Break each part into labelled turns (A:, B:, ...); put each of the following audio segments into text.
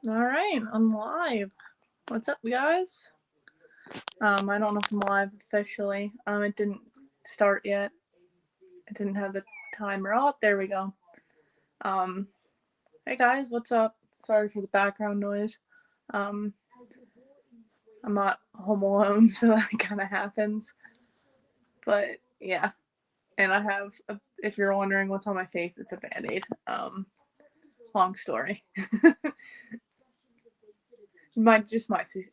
A: Alright, I'm live. What's up, guys? I don't know if I'm live officially. It didn't start yet. I didn't have the timer. Oh, there we go. Um, hey guys, what's up? Sorry for the background noise. I'm not home alone, so that kind of happens. But yeah, and I have, if you're wondering what's on my face, it's a band-aid. Long story. My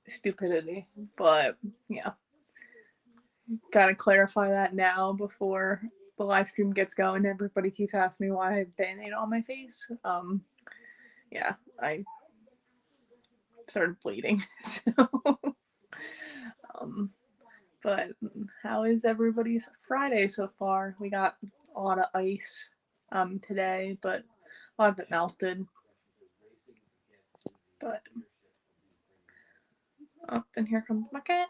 A: stupidity, but yeah, gotta clarify that now before the live stream gets going. Everybody keeps asking me why I have band-aid on my face. Yeah, I started bleeding. So, um, but how is everybody's Friday so far? We got a lot of ice today, but a lot of it melted. But oh, and here comes my cat.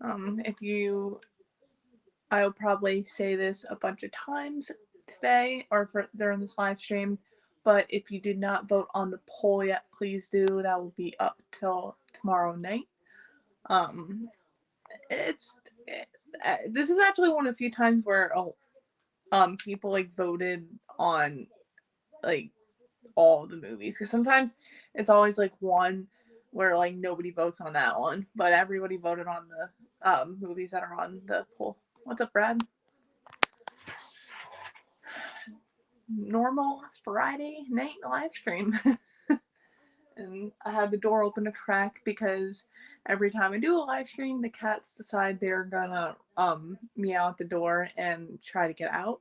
A: If you, I'll probably say this a bunch of times today or during this live stream. But if you did not vote on the poll yet, please do. That will be up till tomorrow night. It's this is actually one of the few times where people like voted on like all the movies, because sometimes it's always like one where like nobody votes on that one, but everybody voted on the movies that are on the poll. What's up, Brad? Normal Friday night live stream. And I had the door open a crack because every time I do a live stream, the cats decide they're gonna meow at the door and try to get out.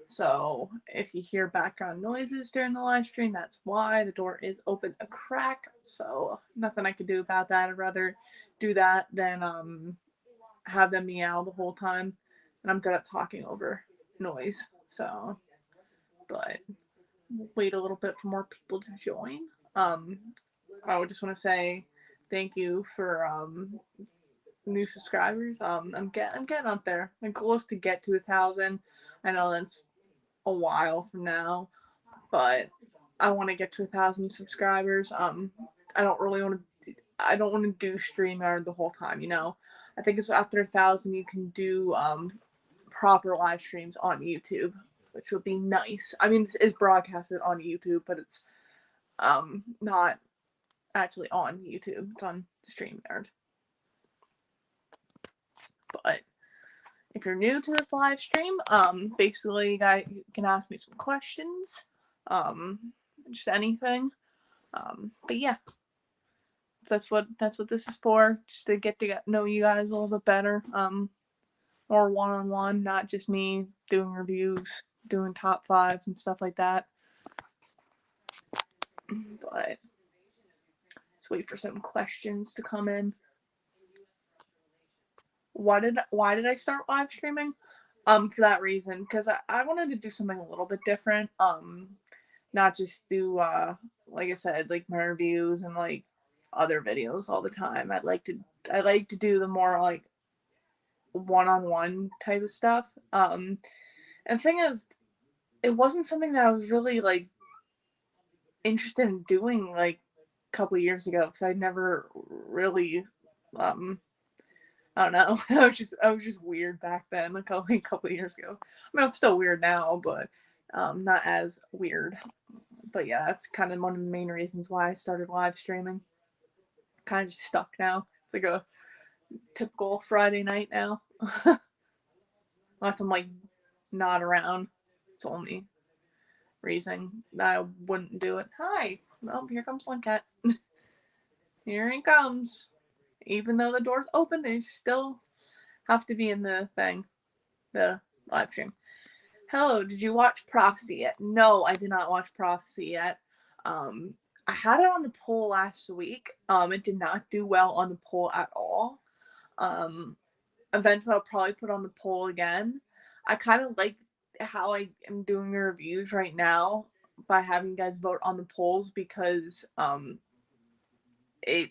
A: So if you hear background noises during the live stream, that's why the door is open a crack. So nothing I could do about that. I'd rather do that than have them meow the whole time. And I'm good at talking over noise. So, but wait a little bit for more people to join. Um, I would just want to say thank you for new subscribers. I'm getting up there. My goal is to get to 1,000. I know that's a while from now, but I want to get to 1,000 subscribers. I don't really want to. I don't want to do StreamYard the whole time. You know, I think it's after 1,000 you can do proper live streams on YouTube, which would be nice. I mean, it's broadcasted on YouTube, but it's not actually on YouTube. It's on StreamYard. But if you're new to this live stream, basically you guys can ask me some questions, just anything. But yeah, that's what this is for, just to get to know you guys a little bit better. More one-on-one, not just me doing reviews, doing top fives and stuff like that. But let's wait for some questions to come in. Why did I start live streaming? For that reason, because I wanted to do something a little bit different. Not just do like I said, like my reviews and like other videos all the time. I like to do the more like one-on-one type of stuff. And the thing is, it wasn't something that I was really like interested in doing like a couple of years ago, because I never really I don't know. I was just weird back then, like a couple of years ago. I mean, I'm still weird now, but not as weird. But yeah, that's kind of one of the main reasons why I started live streaming. Kind of just stuck now. It's like a typical Friday night now. Unless I'm like not around. It's the only reason I wouldn't do it. Hi. Oh, here comes one cat. Here he comes. Even though the door's open, they still have to be in the thing. The live stream. Hello, did you watch Prophecy yet? No, I did not watch Prophecy yet. I had it on the poll last week. It did not do well on the poll at all. Eventually I'll probably put on the poll again. I kind of like how I am doing the reviews right now by having you guys vote on the polls, because it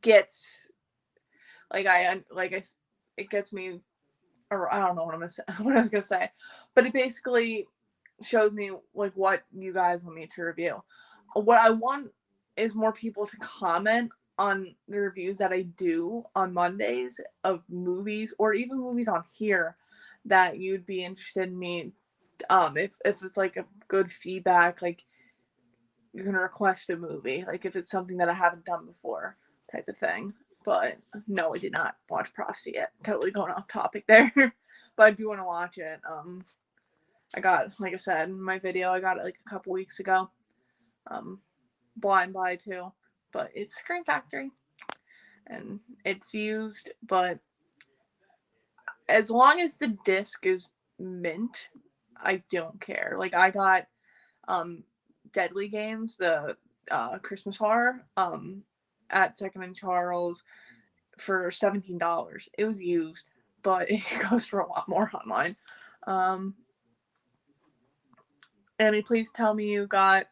A: gets it gets me, or I don't know what I was gonna say, but it basically showed me like what you guys want me to review. what I want is more people to comment on the reviews that I do on Mondays of movies, or even movies on here that you'd be interested in me. If it's like a good feedback, like you can request a movie, like if it's something that I haven't done before, type of thing. But no, I did not watch Prophecy yet. Totally going off topic there, but I do want to watch it. I got, like I said, my video, I got it like a couple weeks ago. Blind Buy too, but it's Scream Factory, and it's used. But as long as the disc is mint, I don't care. Like I got Deadly Games, the Christmas horror, at Second and Charles for $17. It was used, but it goes for a lot more online. Annie, please tell me you got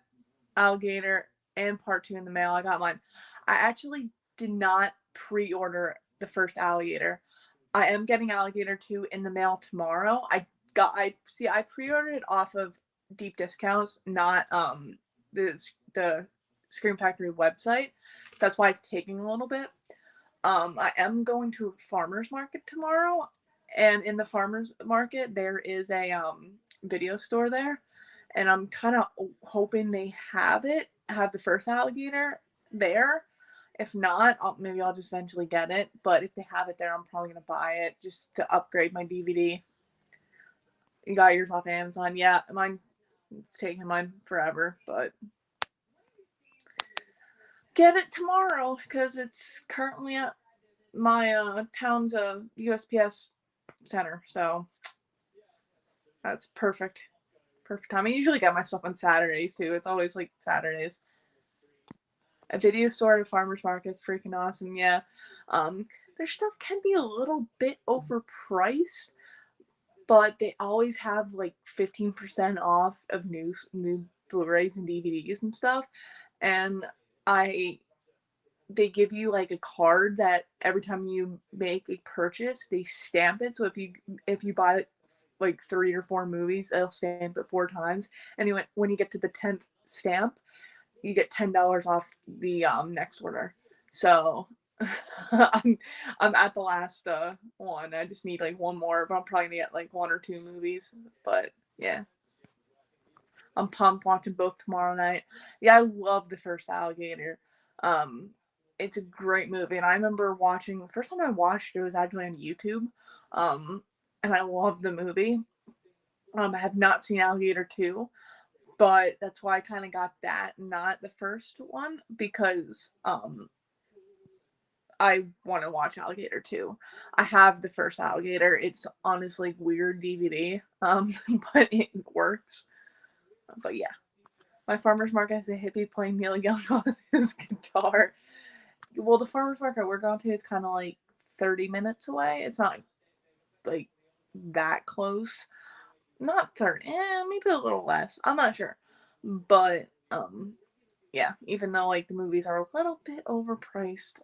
A: Alligator and Part 2 in the mail. I got mine. I actually did not pre-order the first Alligator. I am getting Alligator 2 in the mail tomorrow. I pre-ordered it off of deep discounts, not the Scream Factory website. So that's why it's taking a little bit. I am going to a farmer's market tomorrow, and in the farmer's market there is a video store there, and I'm kind of hoping they have the first Alligator there. If not, maybe I'll just eventually get it. But if they have it there, I'm probably going to buy it just to upgrade my DVD. You got yours off Amazon? Yeah, it's taking mine forever, but get it tomorrow because it's currently at my town's USPS center. So that's perfect time. I usually get my stuff on Saturdays too. It's always like Saturdays. A video store at a farmer's market is freaking awesome. Yeah. Their stuff can be a little bit overpriced, but they always have like 15% off of new Blu-rays and DVDs and stuff. And they give you like a card that every time you make a purchase, they stamp it. So if you buy like 3 or 4 movies, they'll stamp it 4 times. And when you get to the 10th stamp, you get $10 off the next order. So I'm at the last one. I just need like one more, but I'm probably gonna get like 1 or 2 movies. But yeah, I'm pumped watching both tomorrow night. Yeah, I love the first Alligator. It's a great movie, and I remember watching the first time I watched it was actually on YouTube. And I love the movie. I have not seen Alligator 2, but that's why I kind of got that, not the first one, because I want to watch Alligator 2. I have the first Alligator. It's honestly weird DVD, but it works. But yeah, my farmer's market has a hippie playing Neil Young on his guitar. Well, the farmer's market we're going to is kind of like 30 minutes away. It's not like that close. Not 30, maybe a little less. I'm not sure. But yeah, even though like the movies are a little bit overpriced,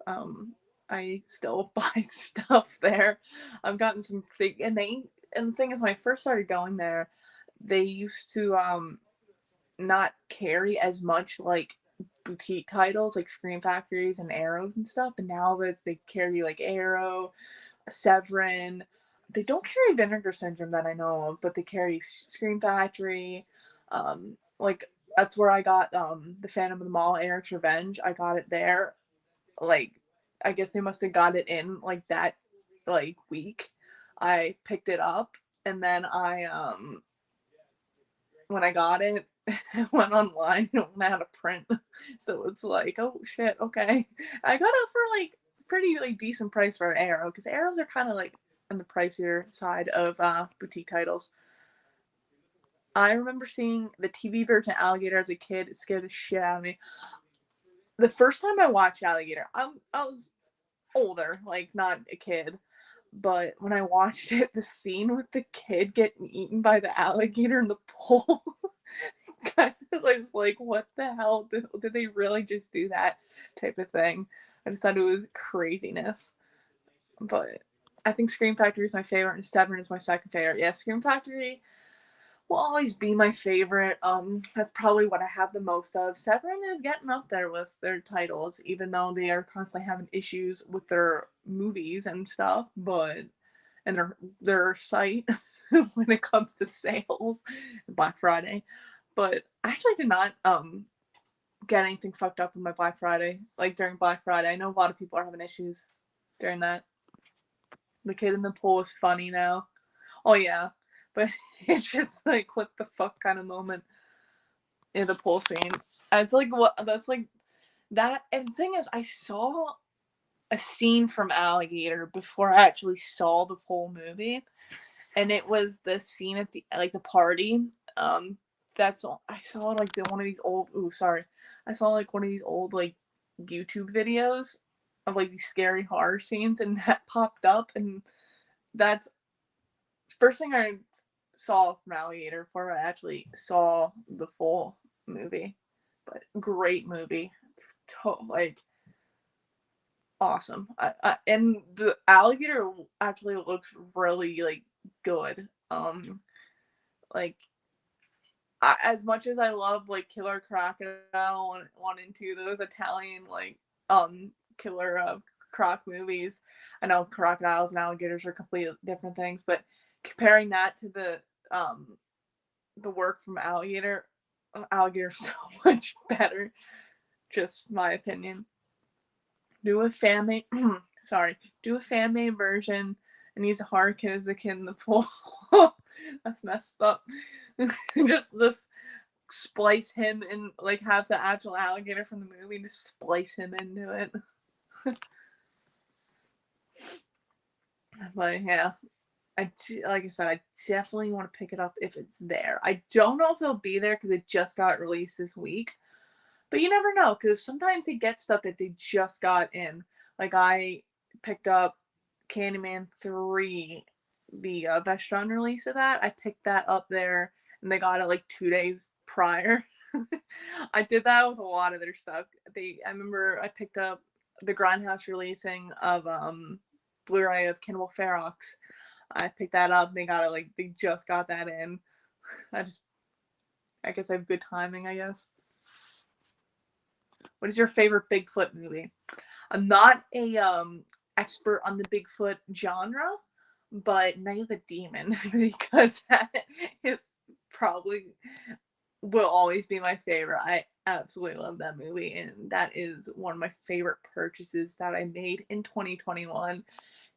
A: I still buy stuff there. I've gotten some and the thing is, when I first started going there, they used to not carry as much like boutique titles like Scream Factories and Arrows and stuff, and now they carry like Arrow, Severin. They don't carry Vinegar Syndrome that I know of, but they carry Scream Factory. Like that's where I got the Phantom of the Mall, Eric's Revenge. I got it there. Like I guess they must have got it in like that like week. I picked it up, and then when I got it, I went online and went out of print. So it's like, oh shit, okay. I got it for like pretty like decent price for an Arrow, because Arrows are kind of like on the pricier side of boutique titles. I remember seeing the TV version of Alligator as a kid. It scared the shit out of me. The first time I watched Alligator, I was older, like not a kid. But when I watched it, the scene with the kid getting eaten by the alligator in the pool, kind of like, what the hell? Did they really just do that type of thing? I just thought it was craziness. But I think Scream Factory is my favorite, and Severin is my second favorite. Yeah, Scream Factory will always be my favorite. That's probably what I have the most of. Severin is getting up there with their titles, even though they are constantly having issues with their movies and stuff, but and their site when it comes to sales, Black Friday. But I actually did not get anything fucked up in my Black Friday, like during Black Friday. I know a lot of people are having issues during that. The kid in the pool is funny now. Oh yeah, but it's just like what the fuck kind of moment in the pool scene. And it's like what that's like that. And the thing is, I saw a scene from Alligator before I actually saw the whole movie, and it was the scene at the like the party. That's all I saw like one of these old. Ooh, sorry. I saw like one of these old like YouTube videos of like these scary horror scenes, and that popped up, and that's first thing I saw from Alligator before I actually saw the full movie. But great movie, like awesome. And the alligator actually looks really like good. Like as much as I love like Killer Crocodile 1 and 2, those Italian like killer croc movies. I know crocodiles and alligators are completely different things, but comparing that to the work from Alligator's so much better. Just my opinion. Do a fan made do a fan made version and use a hard kid as the kid in the pool. That's messed up. Just this splice him and like have the actual alligator from the movie and just splice him into it. But yeah, like I said, I definitely want to pick it up if it's there. I don't know if it'll be there because it just got released this week. But you never know, because sometimes they get stuff that they just got in. Like I picked up Candyman 3, the Vestron release of that. I picked that up there, and they got it like 2 days prior. I did that with a lot of their stuff. I remember I picked up the Grindhouse releasing of Blu-ray of Cannibal Ferox. I picked that up. They got it like they just got that in. I guess I have good timing, I guess. What is your favorite Bigfoot movie? I'm not a expert on the Bigfoot genre, but Night of the Demon, because that is probably will always be my favorite. I absolutely love that movie, and that is one of my favorite purchases that I made in 2021,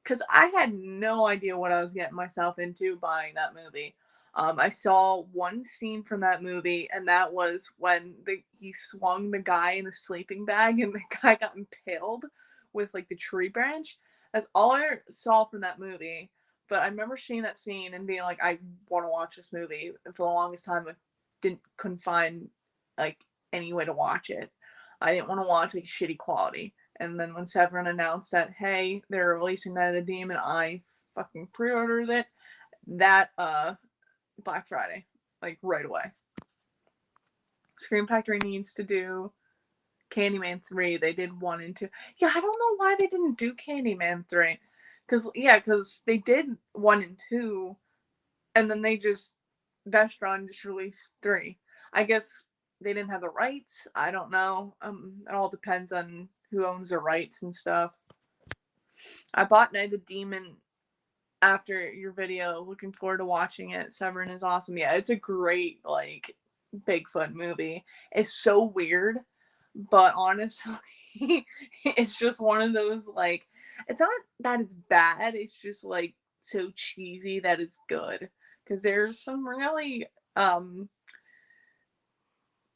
A: because I had no idea what I was getting myself into buying that movie. I saw one scene from that movie, and that was when he swung the guy in the sleeping bag, and the guy got impaled with like the tree branch. That's all I saw from that movie. But I remember seeing that scene and being like, I want to watch this movie. And for the longest time, I couldn't find like any way to watch it. I didn't want to watch like shitty quality. And then when Severin announced that, hey, they're releasing Night of the Demon, I fucking pre-ordered it. That Black Friday, like right away. Scream Factory needs to do Candyman 3. They did 1 and 2. Yeah, I don't know why they didn't do Candyman 3. Because they did 1 and 2, and then Vestron just released 3. I guess they didn't have the rights. I don't know. It all depends on who owns the rights and stuff. I bought Night of the Demon after your video. Looking forward to watching it. Severin is awesome. Yeah, it's a great like Bigfoot movie. It's so weird, but honestly, it's just one of those like it's not that it's bad. It's just like so cheesy that it's good, because there's some really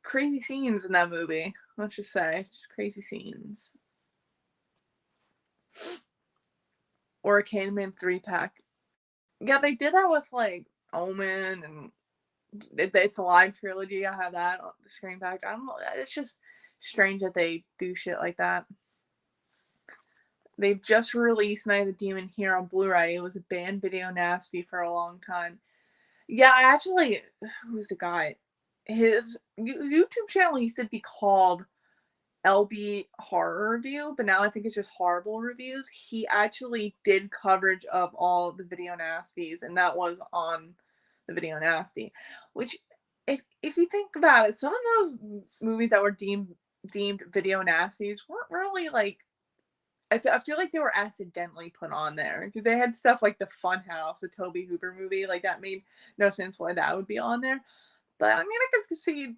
A: crazy scenes in that movie. Let's just say, just crazy scenes. Or a Candyman 3-pack. Yeah, they did that with like Omen, and it's a live trilogy. I have that on the Scream Pack. I don't know. It's just strange that they do shit like that. They've just released Night of the Demon here on Blu-ray. It was a banned video nasty for a long time. Yeah, I actually, who's the guy? His YouTube channel used to be called LB Horror Review, but now I think it's just Horrible Reviews. He actually did coverage of all the video nasties, and that was on the video nasty. Which, if you think about it, some of those movies that were deemed video nasties weren't really like. I feel like they were accidentally put on there because they had stuff like the Funhouse, the Toby Hooper movie, like that made no sense why that would be on there. But I mean, I guess see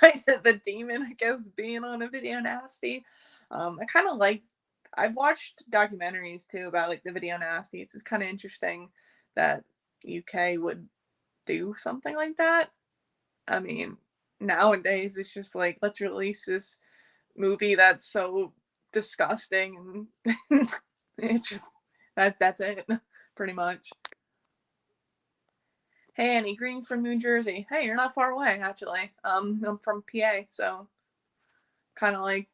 A: Night of the Demon, I guess, being on a video nasty. I kind of like. I've watched documentaries too about like the video nasties. It's kind of interesting that UK would do something like that. I mean, nowadays it's just like let's release this movie that's so disgusting and it's just that's it pretty much. Hey, Annie Green from New Jersey. Hey, you're not far away actually. I'm from PA, so kind of like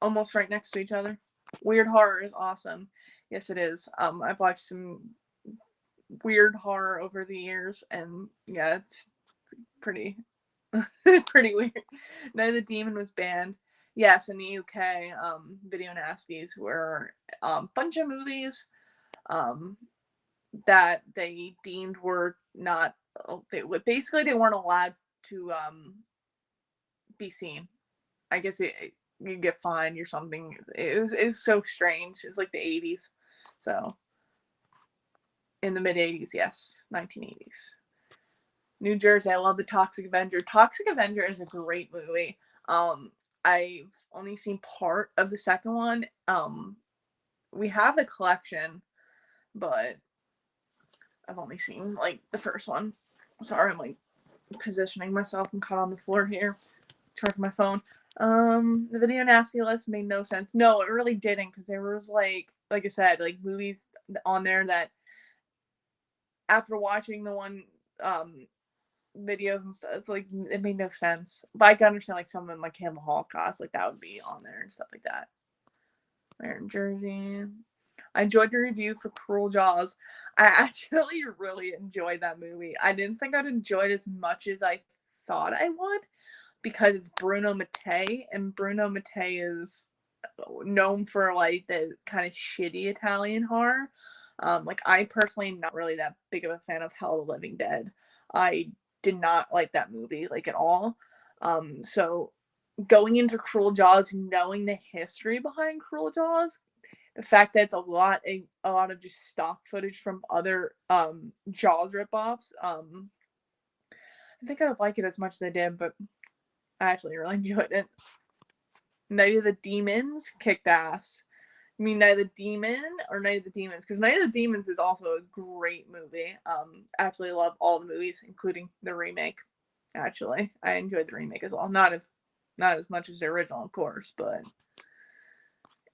A: almost right next to each other. Weird horror is awesome. Yes, it is. I've watched some weird horror over the years, and yeah, it's pretty pretty weird. Night of the Demon was banned. Yes, in the UK, video nasties were a bunch of movies that they deemed were not. They weren't allowed to be seen. I guess you get fined or something. It was so strange. It was like the 80s, so in the mid 80s, yes, 1980s. New Jersey, I love the Toxic Avenger. Toxic Avenger is a great movie. I've only seen part of the second one. We have the collection, but I've only seen like the first one. Sorry, I'm like positioning myself. I'm caught on the floor here, charging my phone. The video nasty list made no sense. No, it really didn't, because there was like I said, like movies on there that after watching the one videos and stuff, it's like it made no sense. But I can understand like something like Cannibal Holocaust, like that would be on there and stuff like that. We're in Jersey. I enjoyed the review for Cruel Jaws. I actually really enjoyed that movie. I didn't think I'd enjoy it as much as I thought I would, because it's Bruno Mattei, and Bruno Mattei is known for like the kind of shitty Italian horror. Like I personally am not really that big of a fan of Hell of the Living Dead. I did not like that movie like at all. So going into Cruel Jaws, knowing the history behind Cruel Jaws, the fact that it's a lot of just stock footage from other Jaws ripoffs, I think I would like it as much as I did, but I actually really enjoyed it. Night of the Demons kicked ass. You mean Night of the Demon or Night of the Demons? Because Night of the Demons is also a great movie. Actually love all the movies, including the remake. Actually, I enjoyed the remake as well. Not as much as the original, of course, but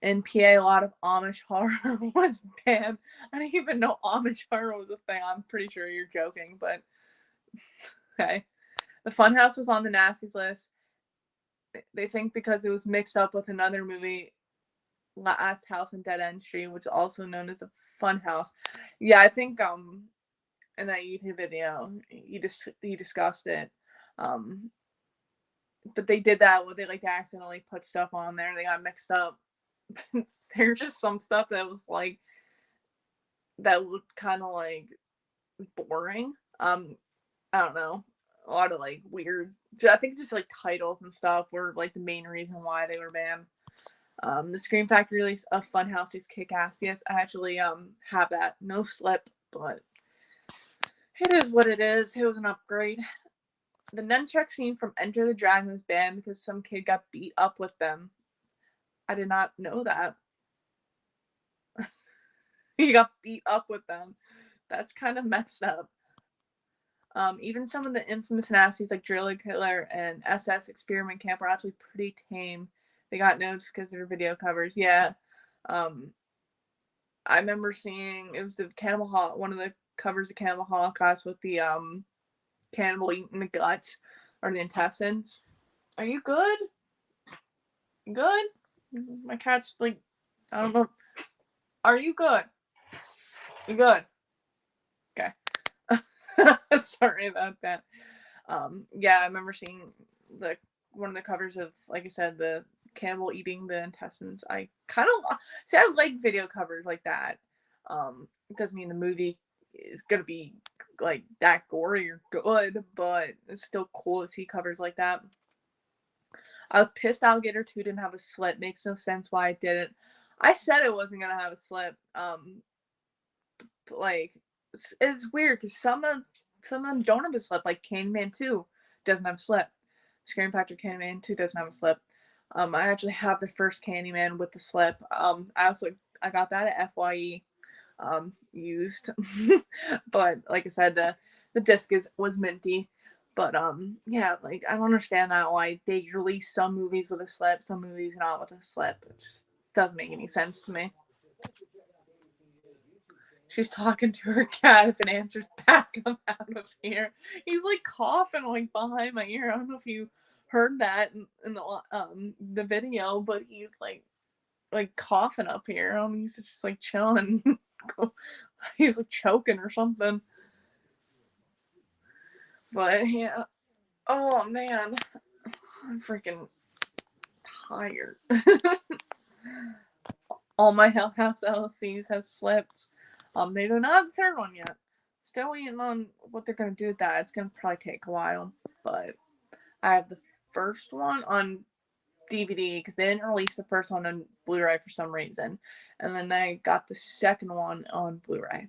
A: in PA, a lot of Amish horror was banned. I didn't even know Amish horror was a thing. I'm pretty sure you're joking, but okay. The Funhouse was on the nasties list. They think because it was mixed up with another movie, Last House on Dead End Street, which is also known as a Funhouse. Yeah, I think in that YouTube video he discussed it. But they did that where they like accidentally put stuff on there. They got mixed up. There's just some stuff that was like that looked kind of like boring. I don't know. A lot of like weird. I think just like titles and stuff were like the main reason why they were banned. The Scream Factory release of Funhouse is kick-ass. Yes, I actually have that. No slip, but it is what it is. It was an upgrade. The nunchuck scene from Enter the Dragon was banned because some kid got beat up with them. I did not know that. He got beat up with them. That's kind of messed up. Even some of the infamous nasties like Driller Killer and SS Experiment Camp are actually pretty tame. They got noticed because of their video covers. Yeah. I remember seeing, it was the one of the covers of Cannibal Holocaust with the cannibal eating the guts or the intestines. Are you good? You good? My cat's like, I don't know. Are you good? You good? Okay. Sorry about that. Yeah, I remember seeing one of the covers of, like I said, the cannibal eating the intestines. I kind of see. I like video covers like that. It doesn't mean the movie is gonna be like that gory or good, but it's still cool to see covers like that. I was pissed Alligator 2 didn't have a slip. Makes no sense why it didn't. I said it wasn't gonna have a slip. Like it's weird because some of them don't have a slip. Like Candyman 2 doesn't have a slip. Scream Factory Candyman 2 doesn't have a slip. I actually have the first Candyman with the slip. I got that at FYE used. But like I said, the disc was minty. But yeah, like I don't understand that why they release some movies with a slip, some movies not with a slip. It just doesn't make any sense to me. She's talking to her cat. If it answers back, I'm out of here. He's like coughing like behind my ear. I don't know if you heard that in the video, but he's like coughing up here. He's just like chilling. He's like choking or something. But yeah. Oh man. I'm freaking tired. All my Hell House LLCs have slipped. They do not have the third one yet. Still waiting on what they're gonna do with that. It's gonna probably take a while. But I have the first one on DVD because they didn't release the first one on Blu-ray for some reason, and then I got the second one on Blu-ray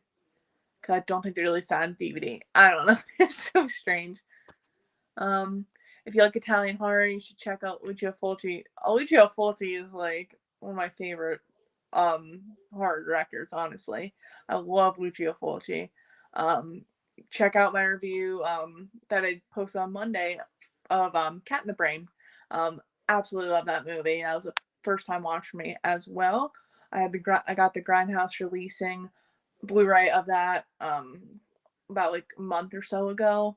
A: because I don't think they released that on DVD. I don't know. It's so strange. If you like Italian horror, you should check out Lucio Fulci. Lucio Fulci is like one of my favorite horror directors, honestly. I love Lucio Fulci. Check out my review that I posted on Monday of Cat in the Brain. Absolutely love that movie. That was a first time watch for me as well. I got the Grindhouse releasing Blu-ray of that about like a month or so ago.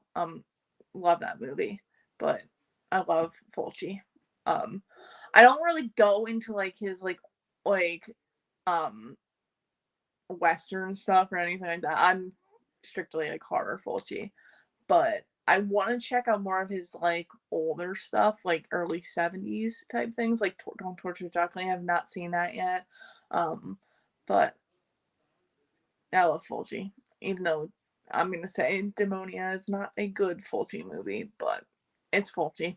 A: Love that movie, but I love Fulci. I don't really go into like his like Western stuff or anything like that. I'm strictly like horror Fulci, but I want to check out more of his like older stuff, like early 70s type things, like Don't Torture Duckling. I have not seen that yet, but I love Fulci, even though I'm gonna say Demonia is not a good Fulci movie, but it's Fulci.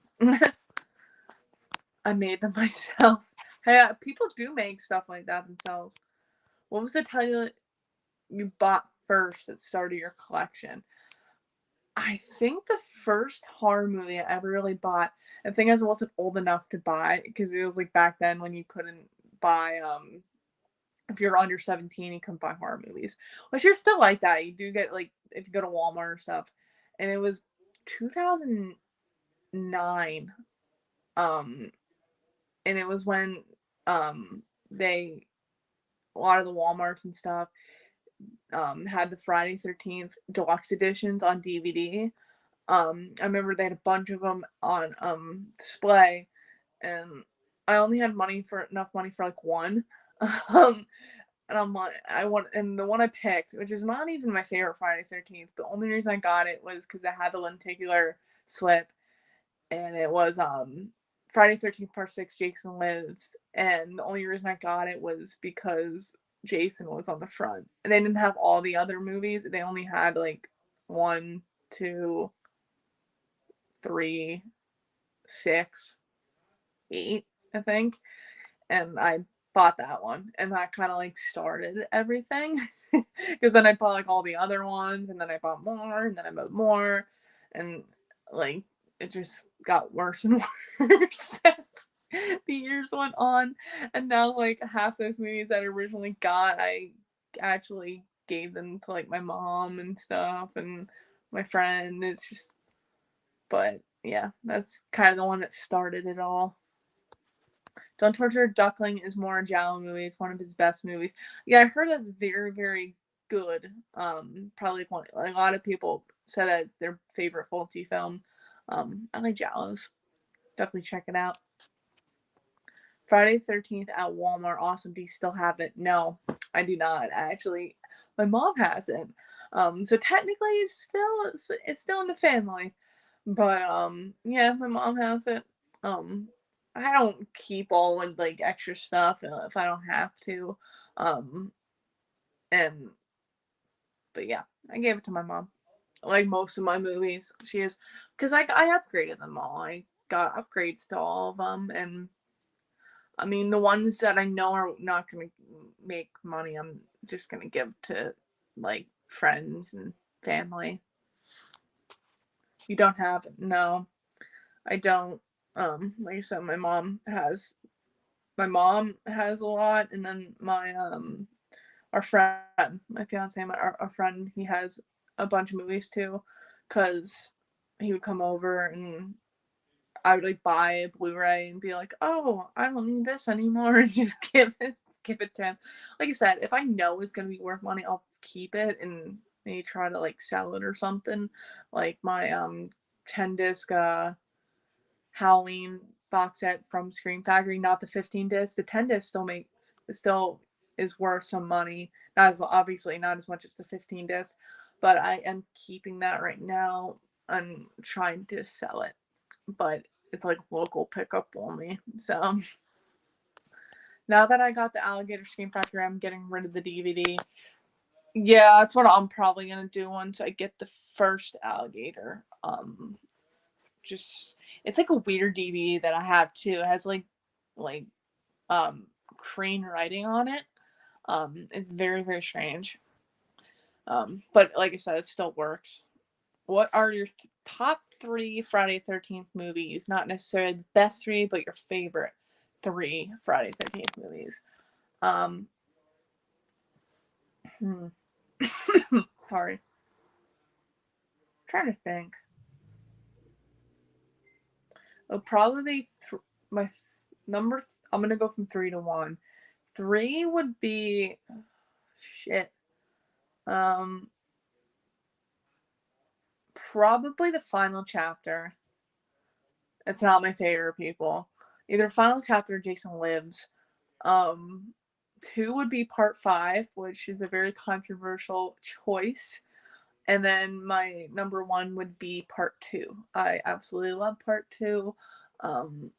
A: I made them myself. Hey, people do make stuff like that themselves. What was the title you bought first that started your collection? I think the first horror movie I ever really bought, the thing is I wasn't old enough to buy because it was like back then when you couldn't buy if you're under 17 you couldn't buy horror movies. Which you're still like that. You do get like if you go to Walmart or stuff. And it was 2009. And it was when they a lot of the Walmarts and stuff had the Friday 13th deluxe editions on DVD. I remember they had a bunch of them on display, and I only had enough money for like one. And I'm like, and the one I picked, which is not even my favorite Friday 13th. The only reason I got it was because it had the lenticular slip, and it was Friday 13th Part 6 Jason Lives, and the only reason I got it was because Jason was on the front. And they didn't have all the other movies. They only had like 1, 2, 3, 6, 8, I think. And I bought that one, and that kind of like started everything. Because then I bought like all the other ones, and then I bought more, and then I bought more, and like it just got worse and worse as the years went on. And now like half those movies that I originally got, I actually gave them to like my mom and stuff and my friend. It's just, but yeah, that's kind of the one that started it all. Don't Torture a Duckling is more a Giallo movie. It's one of his best movies. Yeah, I heard that's very, very good. Probably one, a lot of people said that it's their favorite Fulci film. I like Giallos. Definitely check it out. Friday the 13th at Walmart. Awesome. Do you still have it? No, I do not. Actually, my mom has it. So technically it's still in the family. But yeah, my mom has it. I don't keep all like extra stuff if I don't have to. And But yeah, I gave it to my mom. Like most of my movies, she is, because I upgraded them all. I got upgrades to all of them, and I mean the ones that I know are not gonna make money, I'm just gonna give to like friends and family. You don't have it? No, I don't. Like I said, my mom has a lot, and then our friend, my fiance, our friend, he has a bunch of movies too, because he would come over and I would like buy a Blu-ray and be like, oh, I don't need this anymore, and just give it to him. Like I said, if I know it's gonna be worth money, I'll keep it and maybe try to like sell it or something. Like my 10 disc Halloween box set from Scream Factory, not the 15 disc. The 10 disc still is worth some money. Not as well, obviously not as much as the 15 disc, but I am keeping that right now and trying to sell it. But it's like local pickup only. So now that I got the Alligator Scream Factory, I'm getting rid of the DVD. Yeah, that's what I'm probably gonna do once I get the first Alligator. Just it's like a weird DVD that I have too. It has like crane writing on it. It's very, very strange. But like I said, it still works. What are your top 3 Friday 13th movies? Not necessarily the best 3, but your favorite 3 Friday 13th movies. Um, hmm. Sorry. I'm trying to think. It'll probably be my number. I'm gonna go from 3 to 1. 3 would be shit. Um, Probably the final chapter. It's not my favorite, people. Either final chapter or Jason Lives. Um, 2 would be part 5, which is a very controversial choice. And then my number 1 would be part 2. I absolutely love part 2. Um,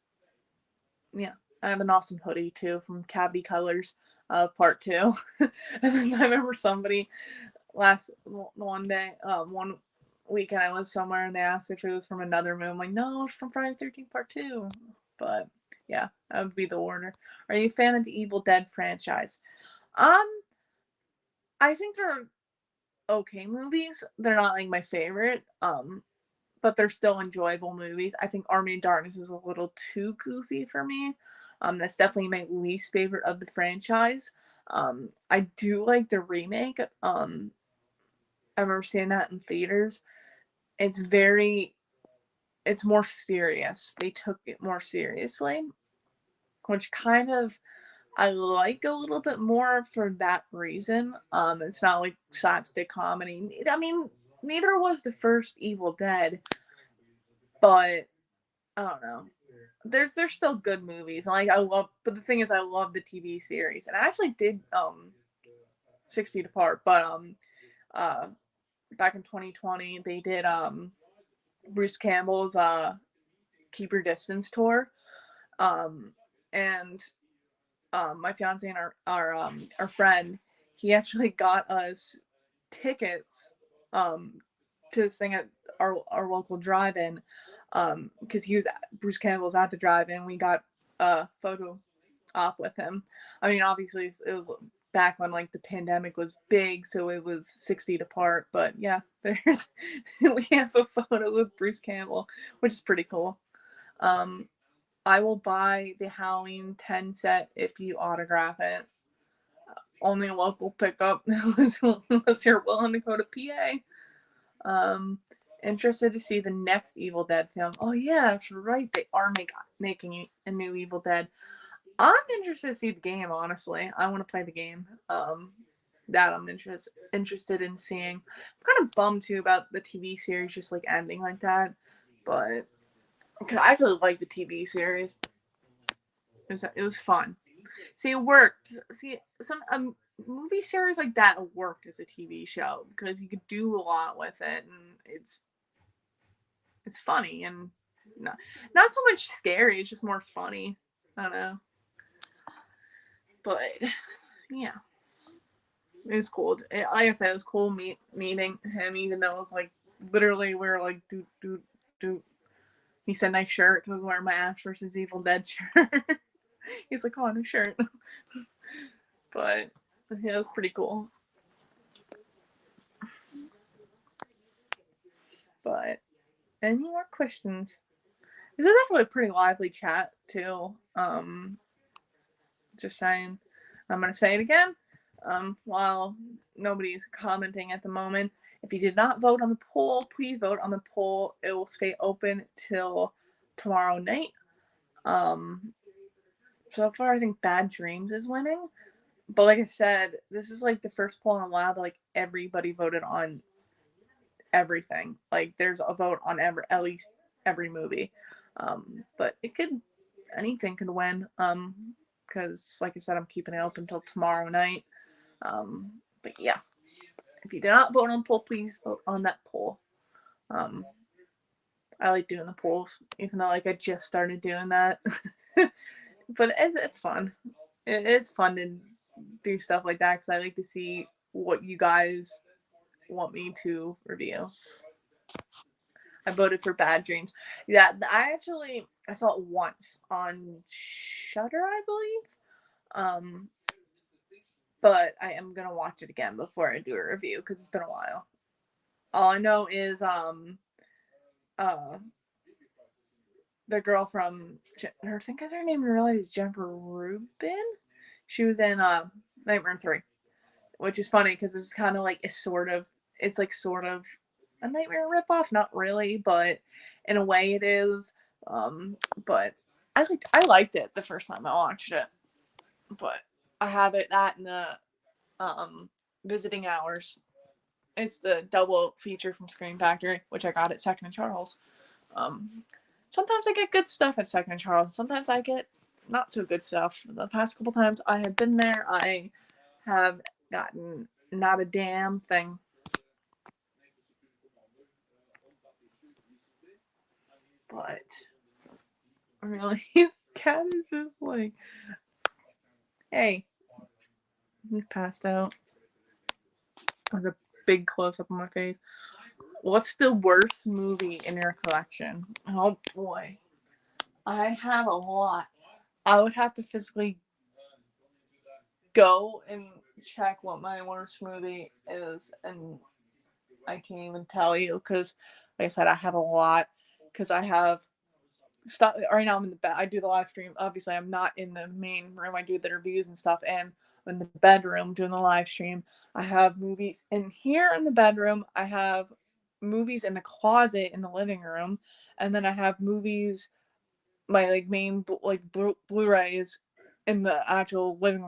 A: yeah, I have an awesome hoodie too from Cavity Colors, part 2. And then I remember somebody one day, one weekend I was somewhere and they asked if it was from another movie. I'm like, no, it's from Friday the 13th Part 2. But yeah, that would be the order. Are you a fan of the Evil Dead franchise? Um, I think they're okay movies. They're not like my favorite. But they're still enjoyable movies. I think Army of Darkness is a little too goofy for me. That's definitely my least favorite of the franchise. I do like the remake. I remember seeing that in theaters. It's it's more serious. They took it more seriously, which kind of I like a little bit more for that reason. It's not like slapstick comedy. I mean, neither was the first Evil Dead, but I don't know. There's still good movies. Like but the thing is, I love the TV series, and I actually did 6 Feet Apart, but uh back in 2020 they did Bruce Campbell's Keep Your Distance tour, and my fiance and our friend, he actually got us tickets to this thing at our local drive-in, because Bruce Campbell was at the drive-in. We got a photo op with him. I mean, obviously it was back when like the pandemic was big, so it was 6 feet apart. But yeah, there's we have a photo with Bruce Campbell, which is pretty cool. I will buy the Halloween 10 set if you autograph it. Only a local pickup unless you're willing to go to PA. Interested to see the next Evil Dead film. Oh yeah, that's right. They are making a new Evil Dead. I'm interested to see the game, honestly. I want to play the game. That I'm interested in seeing. I'm kind of bummed too about the TV series just like ending like that. But cause I actually like the TV series. It was fun. See, it worked. See, some movie series like that worked as a TV show because you could do a lot with it, and it's funny and not so much scary. It's just more funny. I don't know, but yeah. It was cool. Like I said, it was cool meeting him, even though it was like literally we were like do. He said nice shirt because I was wearing my Ash versus Evil Dead shirt. He's like, oh, new shirt. But yeah, it was pretty cool. But any more questions? This is actually a pretty lively chat too. Just saying. I'm gonna say it again. While nobody's commenting at the moment, if you did not vote on the poll, please vote on the poll. It will stay open till tomorrow night. So far, I think Bad Dreams is winning. But like I said, this is like the first poll in a while that like everybody voted on everything. Like there's a vote on at least every movie. But anything could win. Because like I said, I'm keeping it open until tomorrow night. But yeah, if you did not vote on the poll, please vote on that poll. I like doing the polls, even though like I just started doing that. But it's fun. It's fun to do stuff like that because I like to see what you guys want me to review. I voted for Bad Dreams. Yeah, I saw it once on Shudder, I believe. But I am gonna watch it again before I do a review because it's been a while. All I know is the girl from I think her name in real life is Jennifer Rubin. She was in Nightmare 3, which is funny because it's kind of like it's like sort of a Nightmare ripoff, not really, but in a way it is. But I liked it the first time I watched it, but I have that in the visiting hours. It's the double feature from Scream Factory, which I got at Second and Charles. Sometimes I get good stuff at Second and Charles. Sometimes I get not so good stuff. The past couple times I have been there, I have gotten not a damn thing. But really, Cat is just like, hey, he's passed out. With a big close up on my face. What's the worst movie in your collection? Oh boy. I have a lot. I would have to physically go and check what my worst movie is, and I can't even tell you because, like I said, I have a lot. Because I have stuff right now. I'm in the bed. I do the live stream. Obviously, I'm not in the main room. I do the reviews and stuff, and I'm in the bedroom doing the live stream. I have movies in here in the bedroom. I have movies in the closet in the living room, and then I have movies. My like main like Blu-rays in the actual living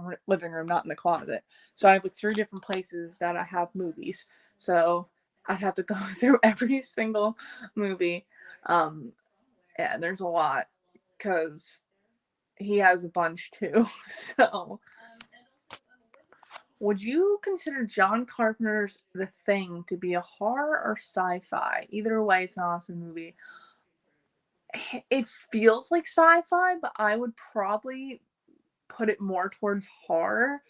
A: room, not in the closet. So I have like 3 different places that I have movies. So I'd have to go through every single movie. Yeah, there's a lot because he has a bunch too. So, would you consider John Carpenter's The Thing to be a horror or sci-fi? Either way, it's an awesome movie. It feels like sci-fi, but I would probably put it more towards horror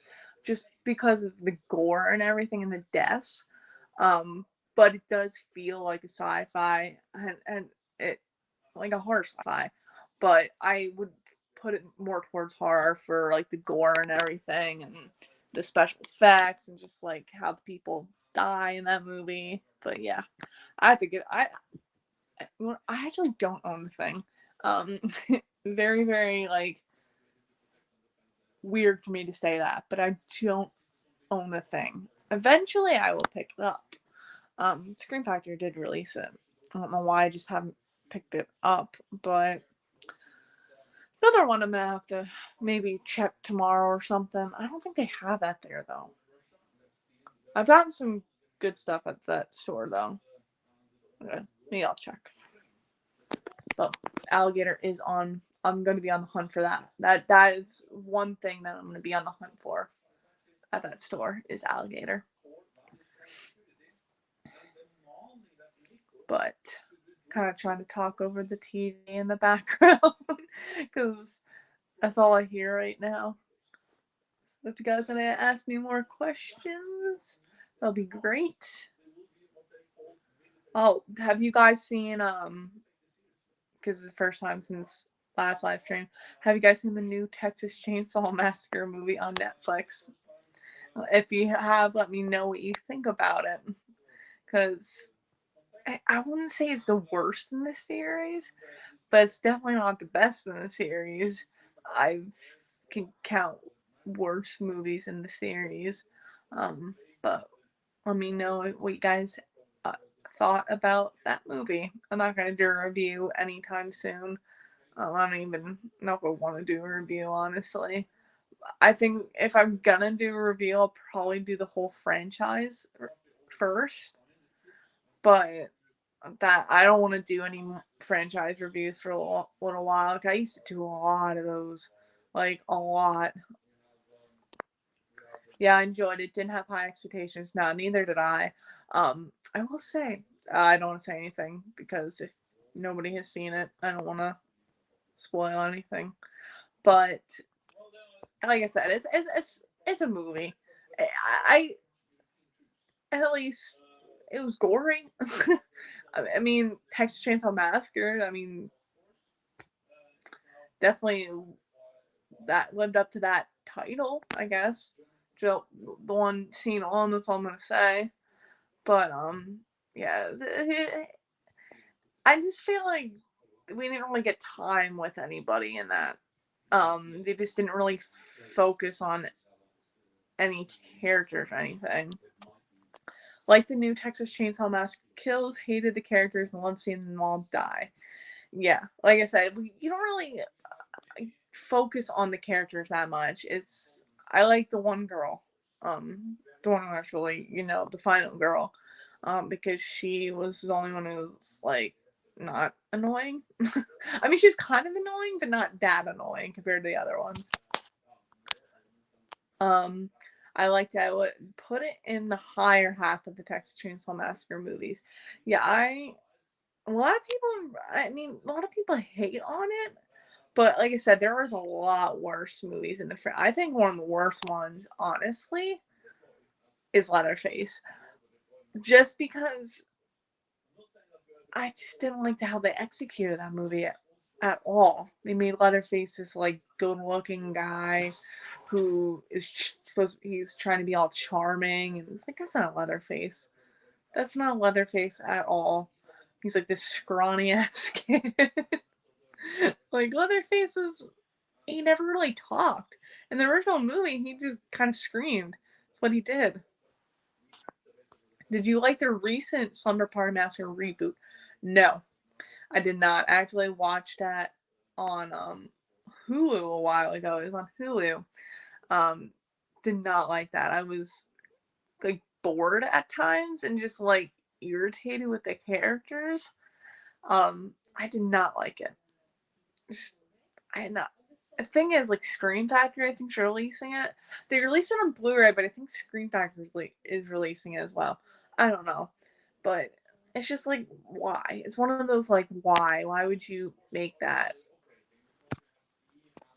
A: just because of the gore and everything and the deaths. But it does feel like a sci-fi and it like a horror sci-fi. But I would put it more towards horror for like the gore and everything and the special effects and just like how the people die in that movie. But yeah, I have to give I actually don't own the thing. Um, very, very like weird for me to say that, but I don't own the thing. Eventually, I will pick it up. Scream Factory did release it. I don't know why I just haven't picked it up, but another one I'm gonna have to maybe check tomorrow or something. I don't think they have that there though. I've gotten some good stuff at that store though. Okay, maybe I'll check. So Alligator is on. I'm going to be on the hunt for that. That is one thing that I'm going to be on the hunt for at that store is Alligator. But kind of trying to talk over the TV in the background because that's all I hear right now. If you guys want to ask me more questions, that'll be great. Oh, have you guys seen because it's the first time since last live stream, have you guys seen the new Texas Chainsaw Massacre movie on Netflix? If you have, let me know what you think about it. Because I wouldn't say it's the worst in the series, but it's definitely not the best in the series. I can count worse movies in the series. But let me know what you guys thought about that movie. I'm not going to do a review anytime soon. I don't even know if I want to do a review, honestly. I think if I'm gonna do a review, I'll probably do the whole franchise first. But that I don't want to do any franchise reviews for a little while. Like, I used to do a lot of those, like a lot. Yeah, I enjoyed it. Didn't have high expectations. No, neither did I. I will say I don't want to say anything because if nobody has seen it, I don't want to spoil anything. But like I said, it's a movie. I at least it was gory. I mean, Texas Chainsaw Massacre. I mean, definitely that lived up to that title, I guess. The one seen on. That's all I'm gonna say. But yeah, I just feel like we didn't really get time with anybody in that. They just didn't really focus on any characters or anything. Like the new Texas Chainsaw Massacre kills, hated the characters, and loved seeing them all die. Yeah, like I said, you don't really focus on the characters that much. I like the one girl, the one who actually, the final girl, because she was the only one who was like not annoying. I mean, she's kind of annoying, but not that annoying compared to the other ones. I liked that. I would put it in the higher half of the Texas Chainsaw Massacre movies. Yeah, a lot of people hate on it, but like I said, there was a lot worse movies in the I think one of the worst ones, honestly, is Leatherface. Just because I just didn't like how they executed that movie at all. They made Leatherface this like good-looking guy who is he's trying to be all charming, and it's like, that's not Leatherface. That's not Leatherface at all. He's like this scrawny ass kid. Like, Leatherface he never really talked. In the original movie, he just kind of screamed. That's what he did. Did you like the recent Slumber Party Massacre reboot? No, I did not. I actually watched that on Hulu a while ago. It was on Hulu. Did not like that. I was like bored at times and just like irritated with the characters. I did not like it. I had not. The thing is, like, Scream Factory, I think, is releasing it. They released it on Blu-ray, but I think Scream Factory is releasing it as well. I don't know, but it's just like, why? It's one of those like, why? Why would you make that?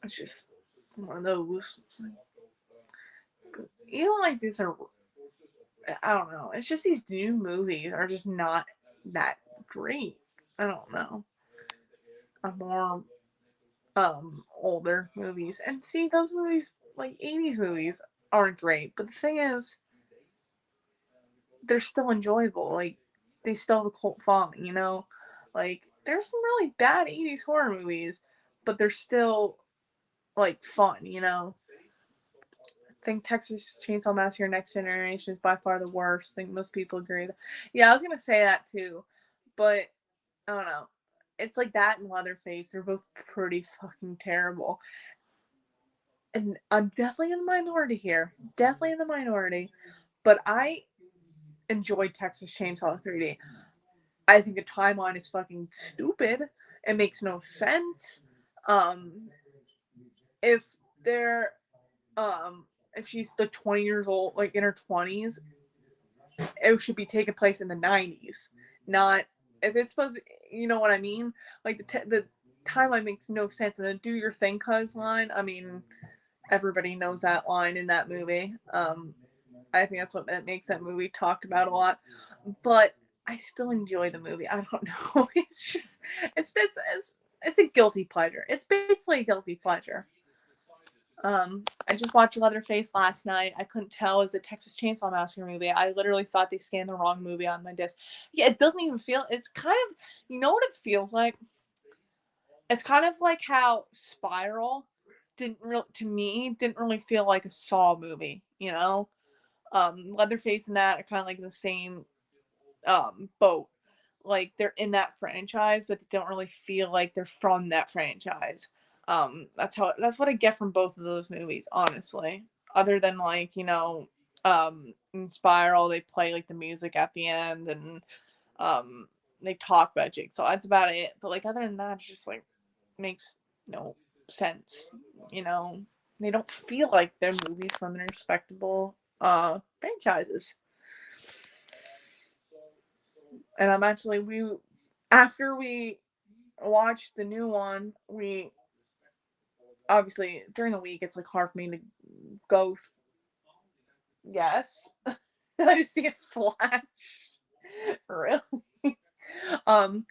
A: It's just one of those. You don't like these are. I don't know. It's just these new movies are just not that great. I don't know. I'm more older movies. And see, those movies, like 80s movies, aren't great. But the thing is, they're still enjoyable. Like, they still have a cult following, Like, there's some really bad 80s horror movies, but they're still, like, fun, I think Texas Chainsaw Massacre Next Generation is by far the worst. I think most people agree. Yeah, I was going to say that too. But, I don't know. It's like that and Leatherface. They're both pretty fucking terrible. And I'm definitely in the minority here. Definitely in the minority. But I enjoyed Texas Chainsaw 3D. I think the timeline is fucking stupid. It makes no sense. If they're if she's like 20 years old, like in her 20s, it should be taking place in the 90s. Not if it's supposed to, you know what I mean? Like the timeline makes no sense. And the do your thing cuz line, I mean, everybody knows that line in that movie. I think that's what makes that movie talked about a lot. But I still enjoy the movie. I don't know. It's just it's a guilty pleasure. It's basically a guilty pleasure. I just watched Leatherface last night. I couldn't tell it was a Texas Chainsaw Massacre movie. I literally thought they scanned the wrong movie on my disc. Yeah, it doesn't even feel. It's kind of, you know what it feels like. It's kind of like how Spiral didn't really feel like a Saw movie. You know, Leatherface and that are kind of like the same boat. Like they're in that franchise, but they don't really feel like they're from that franchise. That's what I get from both of those movies, honestly. Other than like, in Spiral they play like the music at the end and they talk about Jigsaw. That's about it. But like other than that, it's just like makes no sense. You know, they don't feel like they're movies from their respectable franchises. And I'm actually after we watched the new one, we obviously during the week it's like hard for me to go. Yes, I just see it flash. Really? um,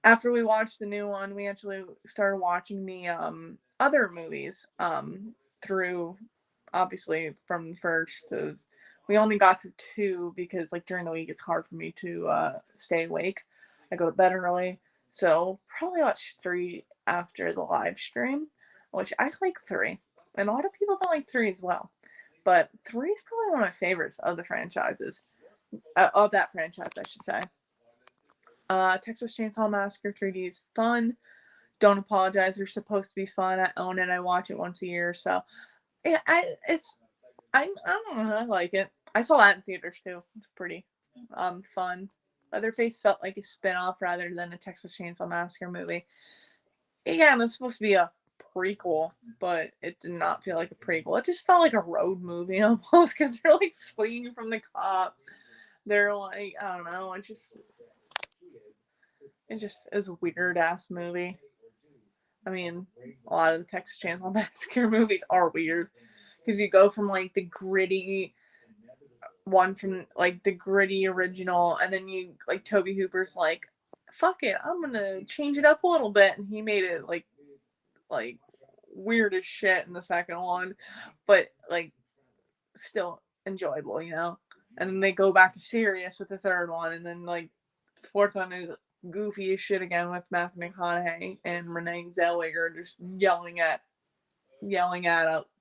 A: After we watched the new one, we actually started watching the other movies through, obviously from the first. We only got through two because like during the week it's hard for me to stay awake. I go to bed early, so probably watch three after the live stream, which I like three, and a lot of people don't like three as well. But three is probably one of my favorites of the franchises, of that franchise, I should say. Texas Chainsaw Massacre 3D is fun. Don't apologize. They're supposed to be fun. I own it. I watch it once a year. So yeah, I don't know. I like it. I saw that in theaters too. It's pretty fun. Leatherface felt like a spin-off rather than a Texas Chainsaw Massacre movie. Yeah, it was supposed to be a prequel, but it did not feel like a prequel. It just felt like a road movie almost because they're like fleeing from the cops. They're like, I don't know. It was a weird ass movie. I mean, a lot of the Texas Chainsaw Massacre movies are weird because you go from like the gritty one from like the gritty original, and then you like Toby Hooper's like, fuck it, I'm gonna change it up a little bit, and he made it like weird as shit in the second one, but like still enjoyable, you know. And then they go back to serious with the third one, and then like the fourth one is goofy as shit again with Matthew McConaughey and Renee Zellweger just yelling at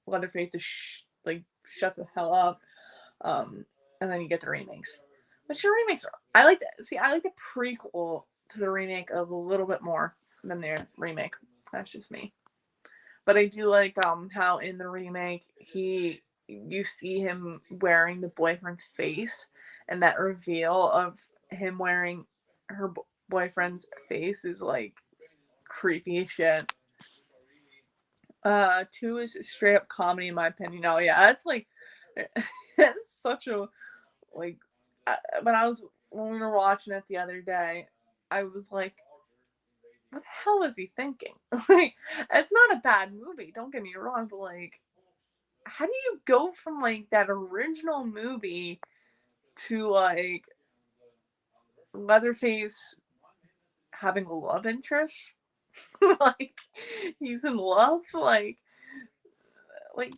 A: Leatherface to like shut the hell up. And then you get the remakes. Which the remakes I like the prequel to the remake of a little bit more than their remake. That's just me. But I do like how in the remake you see him wearing the boyfriend's face, and that reveal of him wearing her boyfriend's face is like creepy as shit. Two is straight up comedy in my opinion. Oh yeah, that's like that's such a like. When we were watching it the other day, I was like, what the hell was he thinking? Like, it's not a bad movie, don't get me wrong, but like, how do you go from like that original movie to like Leatherface having a love interest? Like, he's in love, like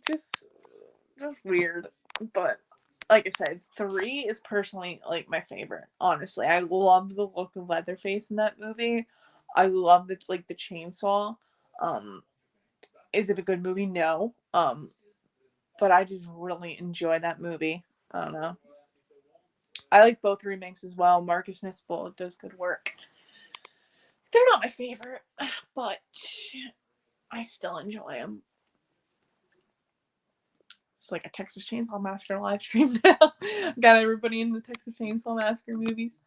A: just weird. But like I said, three is personally like my favorite. Honestly, I love the look of Leatherface in that movie. I love the chainsaw. Um, is it a good movie? No. But I just really enjoy that movie. I don't know. I like both remakes as well. Marcus Nispel does good work. They're not my favorite, but I still enjoy them. It's like a Texas Chainsaw Massacre live stream now. Got everybody in the Texas Chainsaw Massacre movies.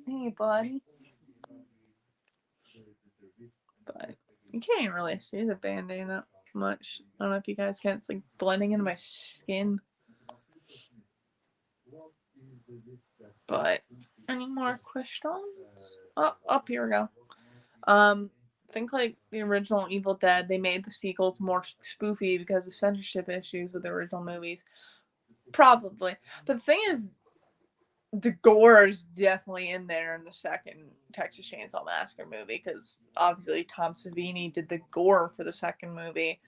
A: Hey, buddy. But you can't even really see the band-aid that much. I don't know if you guys can. It's like blending into my skin. But any more questions? Oh, up here we go. think like the original Evil Dead, they made the sequels more spoofy because of censorship issues with the original movies. Probably. But the thing is, the gore is definitely in there in the second Texas Chainsaw Massacre movie because obviously Tom Savini did the gore for the second movie.